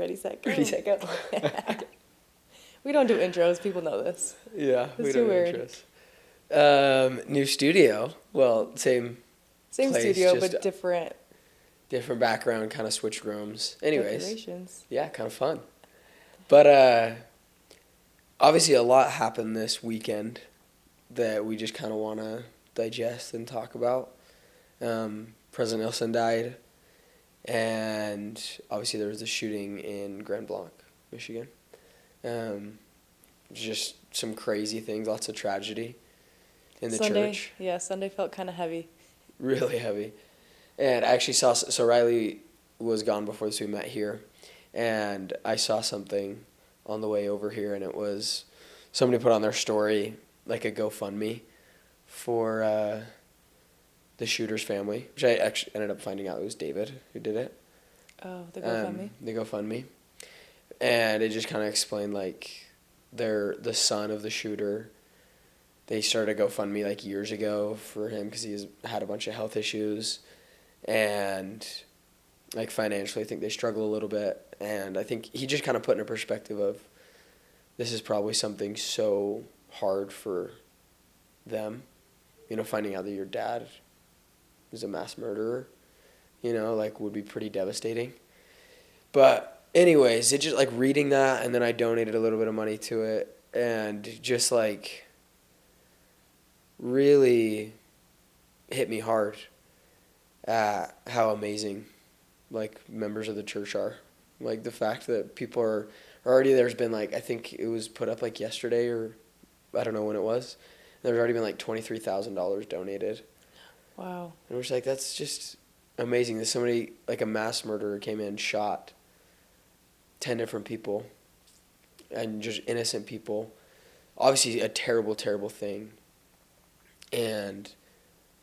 Ready, set, go. Ready, set, go. We don't do intros. People know this. Yeah, It's we too don't do weird. intros. New studio. Well, same Same place, studio, just but different different background, kind of switched rooms. Anyways, decorations. yeah, kind of fun. But obviously a lot happened this weekend that we just kind of want to digest and talk about. President Nelson died, and obviously there was the shooting in Grand Blanc, Michigan. Just some crazy things, lots of tragedy in the church. Yeah, Sunday felt kind of heavy. Really heavy. And I actually saw, so Riley was gone before this, we met here, and I saw something on the way over here, and it was somebody put on their story like a GoFundMe for the shooter's family, which I actually ended up finding out it was David who did it. Oh, the GoFundMe? The GoFundMe. And it just kind of explained, like, the son of the shooter. They started a GoFundMe, like, years ago for him because he's had a bunch of health issues. And, like, financially, I think they struggle a little bit. And I think he just kind of put in a perspective of this is probably something so hard for them. You know, finding out that your dad is a mass murderer, you know, like, would be pretty devastating. But anyways, it just, like, reading that, and then I donated a little bit of money to it, and just, like, really hit me hard at how amazing, like, members of the church are. Like, the fact that people are already, there's been, like, I think it was put up, like, yesterday, or I don't know when it was. There's already been, like, $23,000 donated. Wow. And we're just like, that's just amazing that somebody, like a mass murderer, came in and shot 10 different people, and just innocent people. Obviously a terrible, terrible thing. And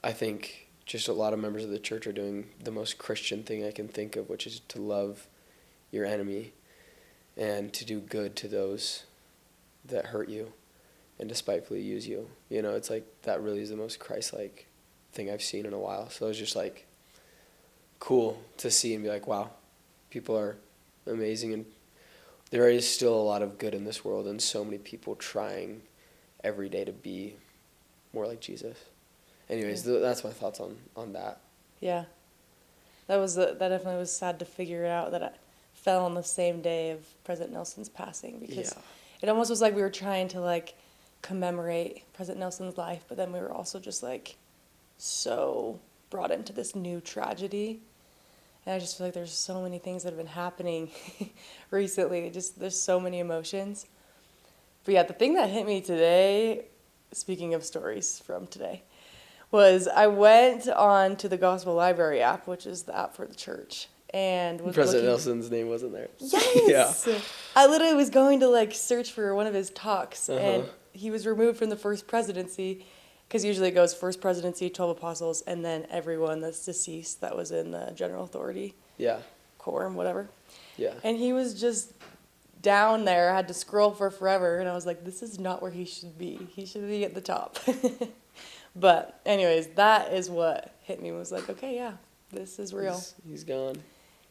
I think just a lot of members of the church are doing the most Christian thing I can think of, which is to love your enemy and to do good to those that hurt you and despitefully use you. You know, it's like that really is the most Christ-like thing I've seen in a while. So it was just like cool to see and be like, wow, people are amazing, and there is still a lot of good in this world, and so many people trying every day to be more like Jesus. Anyways, that's my thoughts on that. Yeah. That definitely was sad to figure out that I fell on the same day of President Nelson's passing, because it almost was like we were trying to, like, commemorate President Nelson's life, but then we were also just, like, so brought into this new tragedy. And I just feel like there's so many things that have been happening recently. There's so many emotions. But yeah, the thing that hit me today, speaking of stories from today, was I went on to the Gospel Library app, which is the app for the church, and was President Nelson's name wasn't there. Yes! Yeah. I literally was going to, like, search for one of his talks, and he was removed from the first presidency, because usually it goes first presidency, 12 apostles, and then everyone that's deceased that was in the general authority. Yeah. Quorum, whatever. Yeah. And he was just down there. I had to scroll for forever, and I was like, this is not where he should be. He should be at the top. But anyways, that is what hit me, was like, okay, yeah, this is real. He's gone.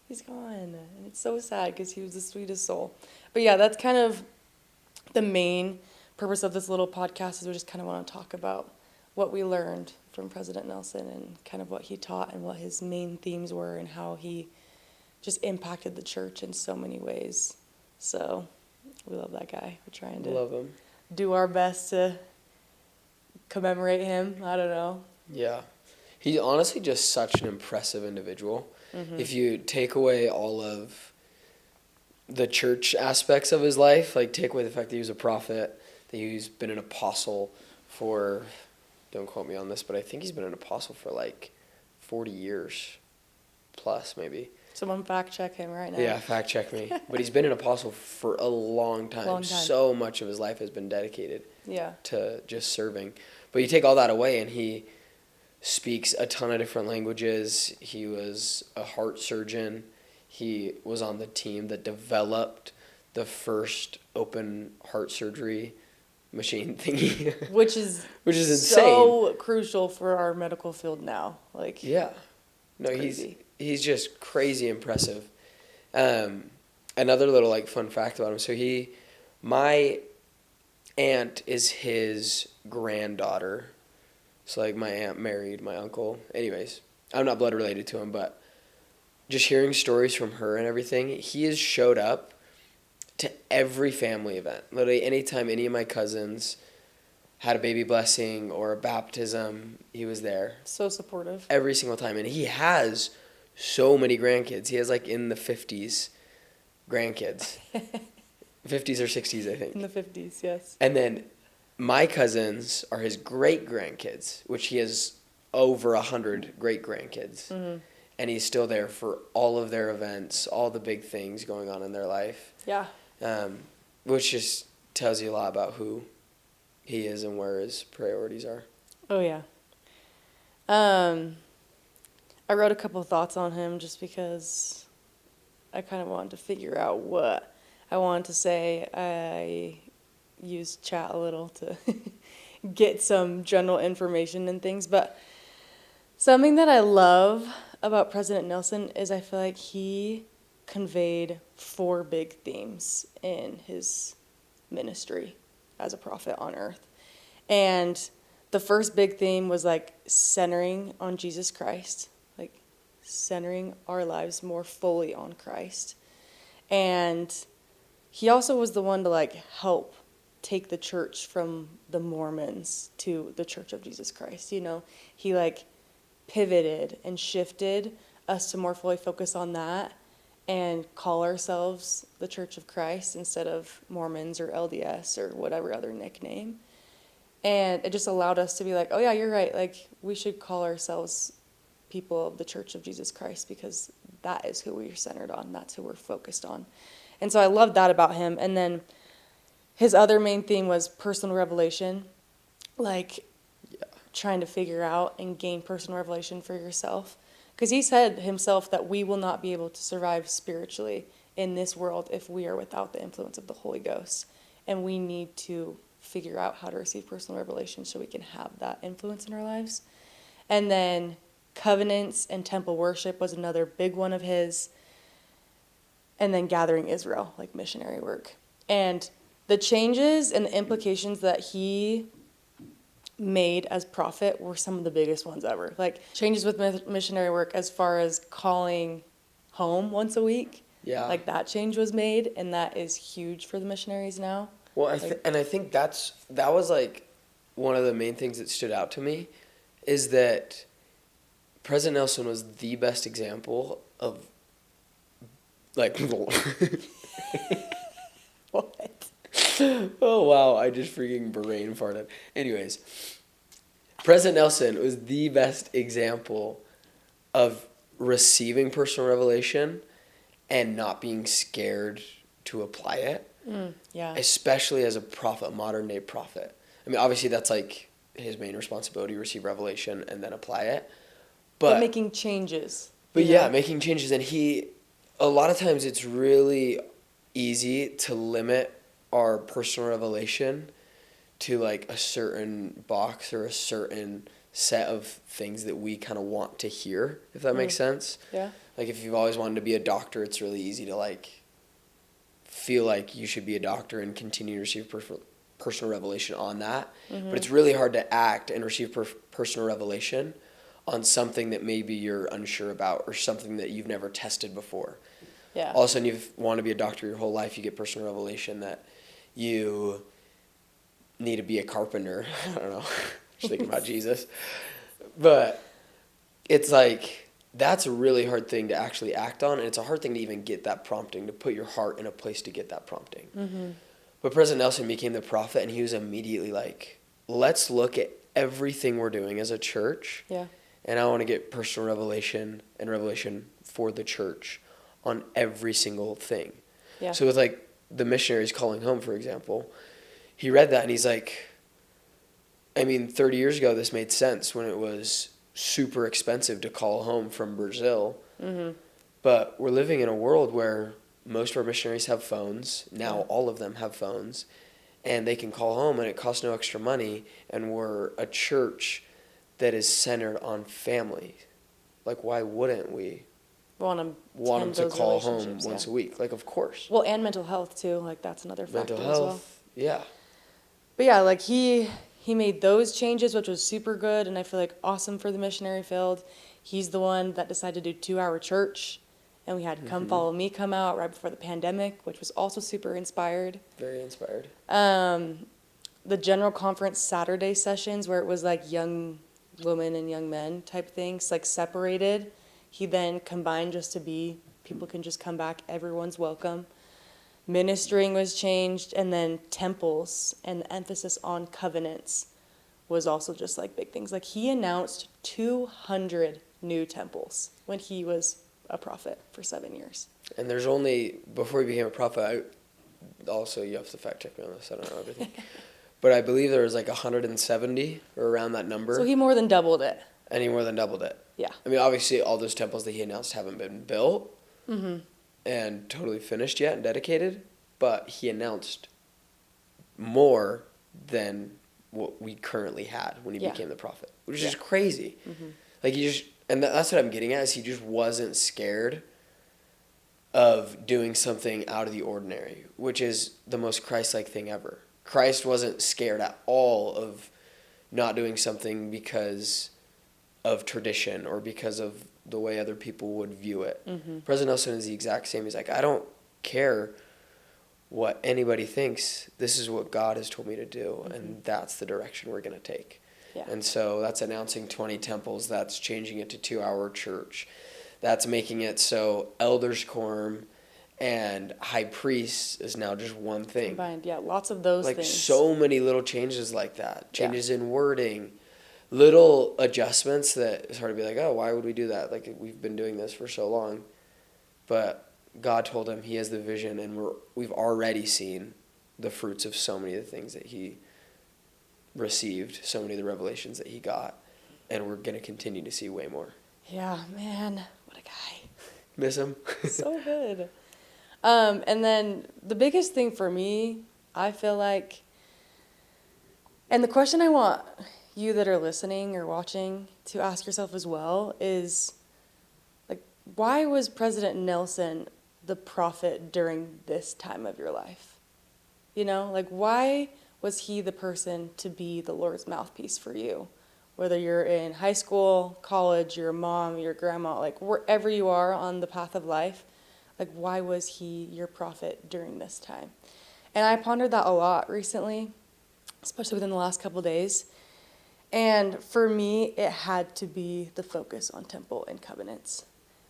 He's gone. And it's so sad because he was the sweetest soul. But yeah, that's kind of the main purpose of this little podcast, is we just kind of want to talk about what we learned from President Nelson and kind of what he taught and what his main themes were and how he just impacted the church in so many ways. So we love that guy. We're trying to love him. Do our best to commemorate him. I don't know. Yeah. He's honestly just such an impressive individual. Mm-hmm. If you take away all of the church aspects of his life, like take away the fact that he was a prophet, that he's been an apostle for, don't quote me on this, but I think he's been an apostle for like 40 years plus, maybe. Someone fact check him right now. Yeah, fact check me. But he's been an apostle for a long time. So much of his life has been dedicated to just serving. But you take all that away, and he speaks a ton of different languages. He was a heart surgeon. He was on the team that developed the first open heart surgery machine thingy. Which is insane. So crucial for our medical field now. Like, yeah. No, he's just crazy impressive. And another little like fun fact about him. So my aunt is his granddaughter. So like my aunt married my uncle. Anyways, I'm not blood related to him, but just hearing stories from her and everything, he has showed up to every family event. Literally anytime any of my cousins had a baby blessing or a baptism, he was there. So supportive. Every single time. And he has so many grandkids. He has like in the 50s grandkids. 50s or 60s, I think. In the 50s, yes. And then my cousins are his great grandkids, which he has over 100 great grandkids. Mm-hmm. And he's still there for all of their events, all the big things going on in their life. Yeah. Which just tells you a lot about who he is and where his priorities are. Oh, yeah. I wrote a couple of thoughts on him just because I kind of wanted to figure out what I wanted to say. I used chat a little to get some general information and things, but something that I love about President Nelson is I feel like he conveyed 4 big themes in his ministry as a prophet on earth. And the first big theme was like centering on Jesus Christ, like centering our lives more fully on Christ. And he also was the one to like help take the church from the Mormons to the Church of Jesus Christ. You know, he like pivoted and shifted us to more fully focus on that and call ourselves the Church of Christ instead of Mormons or LDS or whatever other nickname. And it just allowed us to be like, oh yeah, you're right. Like we should call ourselves people of the Church of Jesus Christ because that is who we're centered on. That's who we're focused on. And so I loved that about him. And then his other main theme was personal revelation, like trying to figure out and gain personal revelation for yourself. Because he said himself that we will not be able to survive spiritually in this world if we are without the influence of the Holy Ghost. And we need to figure out how to receive personal revelation so we can have that influence in our lives. And then covenants and temple worship was another big one of his. And then gathering Israel, like missionary work. And the changes and the implications that he made as prophet were some of the biggest ones ever. Like changes with missionary work as far as calling home once a week. Yeah. Like that change was made, and that is huge for the missionaries now. Well, I think that was like one of the main things that stood out to me is that President Nelson was the best example of like What? Oh wow, I just freaking brain farted. Anyways, President Nelson was the best example of receiving personal revelation and not being scared to apply it. Yeah. Especially as a prophet, modern day prophet. I mean, obviously that's like his main responsibility, receive revelation and then apply it. But making changes. But yeah, making changes. And a lot of times it's really easy to limit our personal revelation to like a certain box or a certain set of things that we kind of want to hear, if that makes sense. Yeah. Like if you've always wanted to be a doctor, it's really easy to like feel like you should be a doctor and continue to receive personal revelation on that. Mm-hmm. But it's really hard to act and receive personal revelation on something that maybe you're unsure about or something that you've never tested before. Yeah. All of a sudden you've wanted to be a doctor your whole life, you get personal revelation that you need to be a carpenter. I don't know. Just thinking about Jesus. But it's like that's a really hard thing to actually act on, and it's a hard thing to even get that prompting, to put your heart in a place to get that prompting. Mm-hmm. But President Nelson became the prophet, and he was immediately like, let's look at everything we're doing as a church. Yeah. And I want to get personal revelation and revelation for the church on every single thing. Yeah. So with like the missionaries calling home, for example, he read that and he's like, I mean, 30 years ago this made sense when it was super expensive to call home from Brazil. Mm-hmm. But we're living in a world where most of our missionaries have phones. Now all of them have phones. And they can call home and it costs no extra money. And we're a church that is centered on family. Like, why wouldn't we want to want them tend to those call home relationships, once yeah. a week. Like, of course. Well, and mental health too. Like that's another factor Mental as well. health, yeah. But yeah, like he made those changes, which was super good, and I feel like awesome for the missionary field. He's the one that decided to do 2-hour church, and we had Come Follow Me come out right before the pandemic, which was also super inspired. Very inspired. The general conference Saturday sessions where it was like young women and young men type things, like separated. He then combined just to be, people can just come back, everyone's welcome. Ministering was changed, and then temples and the emphasis on covenants was also just like big things. Like he announced 200 new temples when he was a prophet for 7 years. And there's only, before he became a prophet, also you have to fact check me on this, I don't know everything. But I believe there was like 170 or around that number. So he more than doubled it. And he more than doubled it. Yeah. I mean, obviously all those temples that he announced haven't been built and totally finished yet and dedicated, but he announced more than what we currently had when he became the prophet, which is crazy. Like he just, and that's what I'm getting at, is he just wasn't scared of doing something out of the ordinary, which is the most Christ-like thing ever. Christ wasn't scared at all of not doing something because of tradition or because of the way other people would view it. President Nelson is the exact same. He's like, I don't care what anybody thinks. This is what God has told me to do, and that's the direction we're going to take. Yeah. And so that's announcing 20 temples. That's changing it to 2-hour church. That's making it so elders quorum and high priest is now just one thing. Combined, yeah, lots of those like things. So many little changes like that. Changes in wording, little adjustments that it's hard to be like, oh, why would we do that? Like we've been doing this for so long. But God told him he has the vision, and we've already seen the fruits of so many of the things that he received, so many of the revelations that he got, and we're going to continue to see way more. Yeah, man, what a guy. Miss him? So good. And then the biggest thing for me, I feel like, and the question I want you that are listening or watching to ask yourself as well is, like, why was President Nelson the prophet during this time of your life? You know, like, why was he the person to be the Lord's mouthpiece for you? Whether you're in high school, college, your mom, your grandma, like wherever you are on the path of life, like why was he your prophet during this time? And I pondered that a lot recently, especially within the last couple of days. And for me, it had to be the focus on temple and covenants.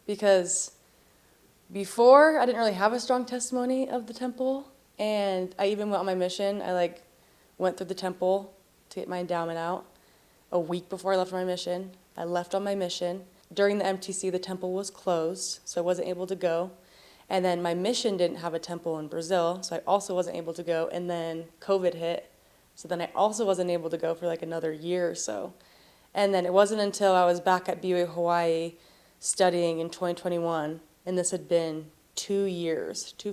Because before, I didn't really have a strong testimony of the temple. And I even went on my mission. I went through the temple to get my endowment out. A week before I left my mission, I left on my mission. During the MTC, the temple was closed, so I wasn't able to go. And then my mission didn't have a temple in Brazil, so I also wasn't able to go. And then COVID hit, so then I also wasn't able to go for like another year or so. And then it wasn't until I was back at BYU Hawaii studying in 2021, and this had been 2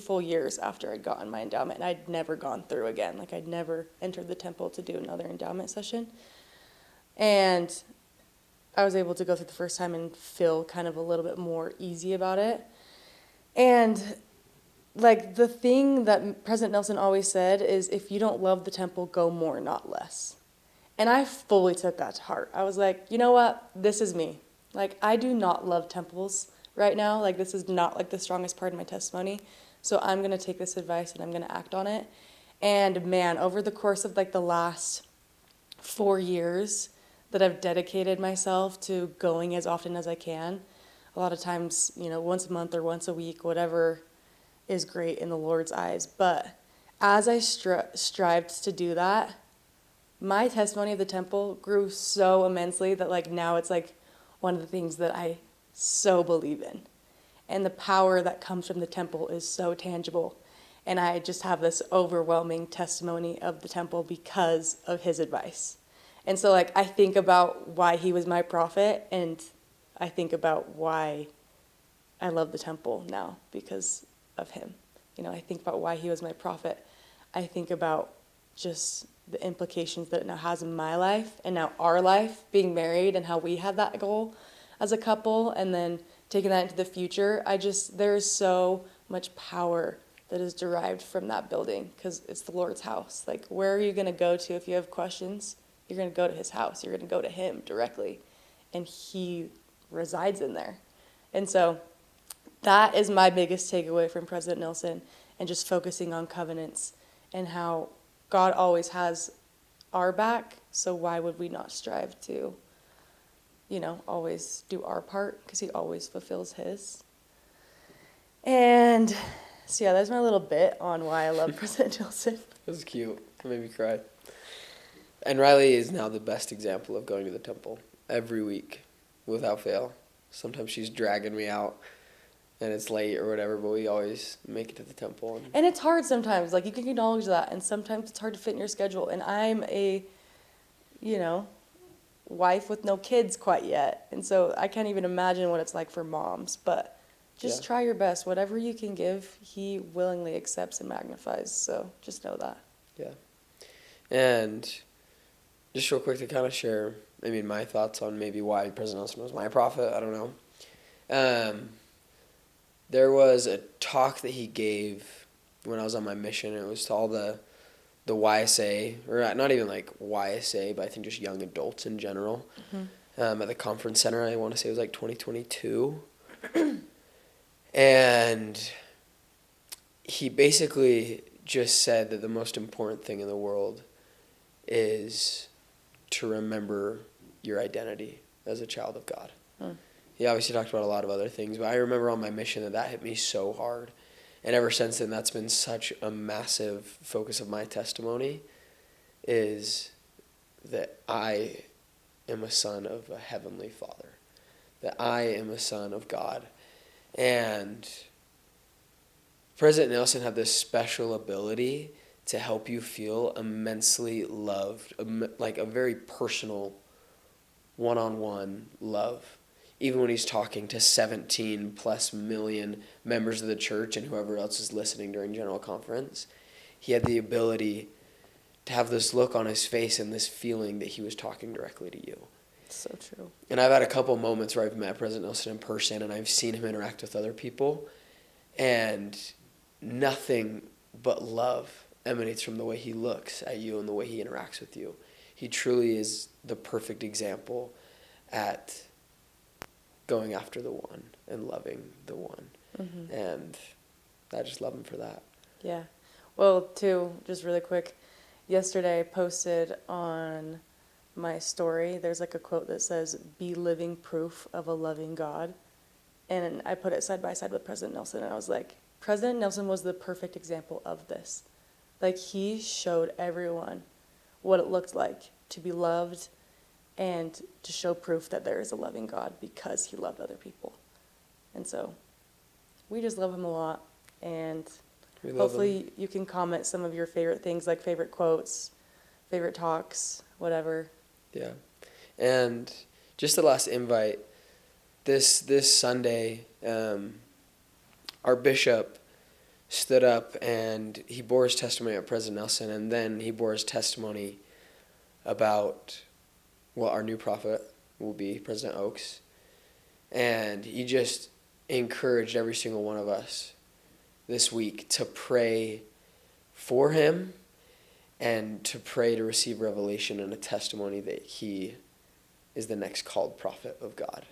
full years after I'd gotten my endowment, and I'd never gone through again. Like I'd never entered the temple to do another endowment session. And I was able to go through the first time and feel kind of a little bit more easy about it. And like the thing that President Nelson always said is, if you don't love the temple, go more, not less. And I fully took that to heart. I was like, you know what? This is me. Like, I do not love temples right now. Like, this is not like the strongest part of my testimony. So I'm going to take this advice and I'm going to act on it. And man, over the course of like the last 4 years that I've dedicated myself to going as often as I can, a lot of times, once a month or once a week, whatever is great in the Lord's eyes. But as I strived to do that, my testimony of the temple grew so immensely that like now it's like one of the things that I so believe in. And the power that comes from the temple is so tangible. And I just have this overwhelming testimony of the temple because of his advice. And so like I think about why he was my prophet, and I think about why I love the temple now because of him. I think about why he was my prophet. I think about just the implications that it now has in my life and now our life, being married, and how we have that goal as a couple, and then taking that into the future, there's so much power that is derived from that building because it's the Lord's house. Like, where are you going to go to if you have questions? You're going to go to his house. You're going to go to him directly, and he resides in there. And so that is my biggest takeaway from President Nelson, and just focusing on covenants and how God always has our back. So why would we not strive to, always do our part, because he always fulfills his. And so yeah, that's my little bit on why I love President Nelson. It was cute. It made me cry. And Riley is now the best example of going to the temple every week without fail. Sometimes she's dragging me out and it's late or whatever, but we always make it to the temple. And it's hard sometimes. Like, you can acknowledge that. And sometimes it's hard to fit in your schedule. And I'm a, wife with no kids quite yet. And so I can't even imagine what it's like for moms. But just try your best. Whatever you can give, he willingly accepts and magnifies. So just know that. Yeah. And just real quick to kind of share, my thoughts on maybe why President Nelson was my prophet. I don't know. There was a talk that he gave when I was on my mission. It was to all the YSA, or not even like YSA, but I think just young adults in general, at the conference center. I want to say it was like 2022. And he basically just said that the most important thing in the world is to remember your identity as a child of God. He obviously talked about a lot of other things, but I remember on my mission that hit me so hard. And ever since then, that's been such a massive focus of my testimony, is that I am a son of a heavenly Father, that I am a son of God. And President Nelson had this special ability to help you feel immensely loved, like a very personal, one-on-one love. Even when he's talking to 17 plus million members of the church and whoever else is listening during General Conference, he had the ability to have this look on his face and this feeling that he was talking directly to you. So true. And I've had a couple moments where I've met President Nelson in person and I've seen him interact with other people, and nothing but love emanates from the way he looks at you and the way he interacts with you. He truly is the perfect example at going after the one and loving the one. Mm-hmm. And I just love him for that. Yeah. Well, too, just really quick, yesterday I posted on my story, there's like a quote that says, "Be living proof of a loving God." And I put it side by side with President Nelson, and I was like, President Nelson was the perfect example of this. Like, he showed everyone what it looked like to be loved and to show proof that there is a loving God because he loved other people. And so we just love him a lot. And hopefully you can comment some of your favorite things, like favorite quotes, favorite talks, whatever. Yeah. And just the last invite, this Sunday, our bishop stood up and he bore his testimony at President Nelson, and then he bore his testimony about what our new prophet will be, President Oaks. And he just encouraged every single one of us this week to pray for him and to pray to receive revelation and a testimony that he is the next called prophet of God.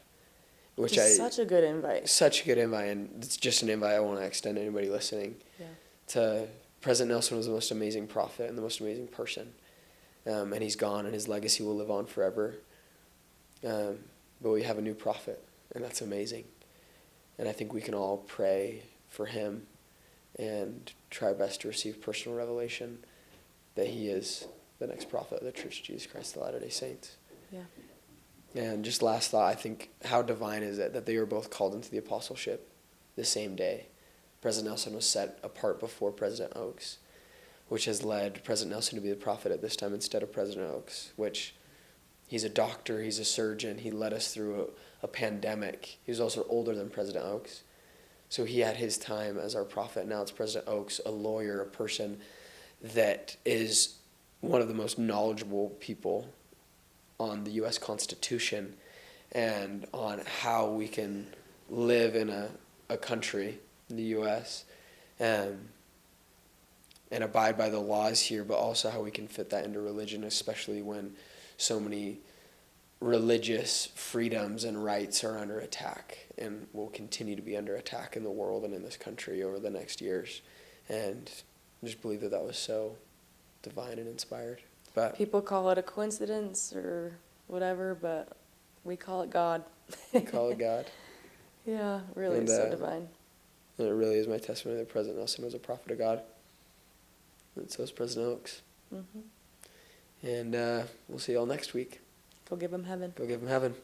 Which such a good invite. Such a good invite, and it's just an invite I want to extend to anybody listening. Yeah. To President Nelson was the most amazing prophet and the most amazing person. And he's gone, and his legacy will live on forever. But we have a new prophet, and that's amazing. And I think we can all pray for him and try our best to receive personal revelation that he is the next prophet of the Church of Jesus Christ of Latter-day Saints. Yeah. And just last thought, I think how divine is it that they were both called into the apostleship the same day. President Nelson was set apart before President Oaks, which has led President Nelson to be the prophet at this time instead of President Oaks, which he's a doctor, he's a surgeon, he led us through a pandemic. He was also older than President Oaks. So he had his time as our prophet. Now it's President Oaks, a lawyer, a person that is one of the most knowledgeable people on the U.S. Constitution and on how we can live in a country, in the U.S., and abide by the laws here, but also how we can fit that into religion, especially when so many religious freedoms and rights are under attack and will continue to be under attack in the world and in this country over the next years. And I just believe that was so divine and inspired. But people call it a coincidence or whatever, but we call it God. we call it God. Yeah, really, And, so divine. And it really is my testimony that President Nelson was a prophet of God. And so is President Oaks. Mm-hmm. And we'll see y'all next week. Go give him heaven. Go give him heaven.